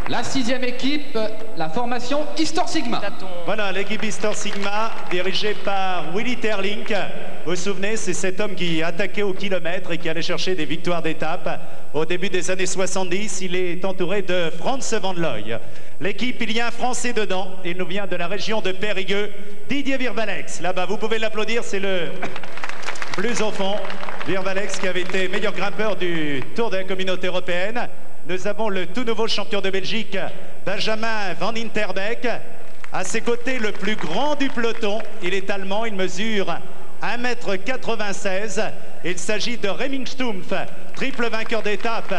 La 6e équipe, la formation Histor Sigma. Voilà l'équipe Histor Sigma, dirigée par Willy Terlink. Vous vous souvenez, c'est cet homme qui attaquait au kilomètre et qui allait chercher des victoires d'étape. Au début des années 70, il est entouré de Franz van Looy. L'équipe, il y a un Français dedans. Il nous vient de la région de Périgueux, Didier Virvalex. Là-bas, vous pouvez l'applaudir, c'est le plus au fond. Virvalex qui avait été meilleur grimpeur du Tour de la Communauté Européenne. Nous avons le tout nouveau champion de Belgique, Benjamin Van Interbeek. À ses côtés, le plus grand du peloton. Il est allemand, il mesure 1,96 m. Il s'agit de Remming Stumpf, triple vainqueur d'étape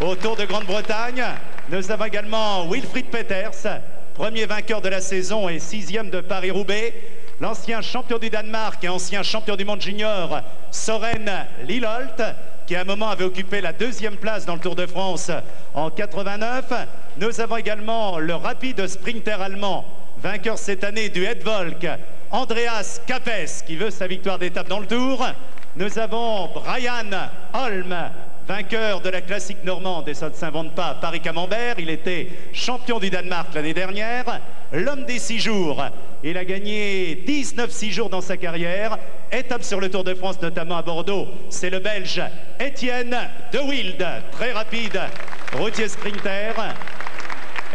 au Tour de Grande-Bretagne. Nous avons également Wilfried Peeters, premier vainqueur de la saison et 6e de Paris-Roubaix. L'ancien champion du Danemark et ancien champion du monde junior, Søren Lilleholt, qui à un moment avait occupé la 2e place dans le Tour de France en 89. Nous avons également le rapide sprinter allemand, vainqueur cette année du Hedvolk, Andreas Capes, qui veut sa victoire d'étape dans le Tour. Nous avons Brian Holm, vainqueur de la classique normande, et ça ne s'invente pas, Paris-Camembert. Il était champion du Danemark l'année dernière. L'homme des 6 jours, il a gagné 19 6 jours dans sa carrière. Étape sur le Tour de France, notamment à Bordeaux. C'est le Belge Etienne de Wilde, très rapide, routier sprinter.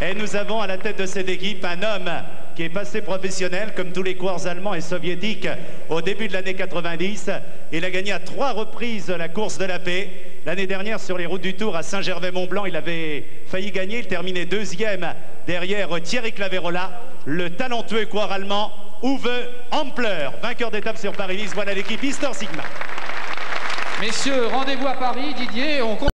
Et nous avons à la tête de cette équipe un homme qui est passé professionnel, comme tous les coureurs allemands et soviétiques, au début de l'année 90. Il a gagné à 3 reprises la course de la paix. L'année dernière, sur les routes du Tour à Saint-Gervais-Mont-Blanc, il avait failli gagner. Il terminait 2e derrière Thierry Claverola, le talentueux coureur allemand Uwe Ampler, vainqueur d'étape sur Paris-Nice. Voilà l'équipe Histor Sigma. Messieurs, rendez-vous à Paris, Didier. On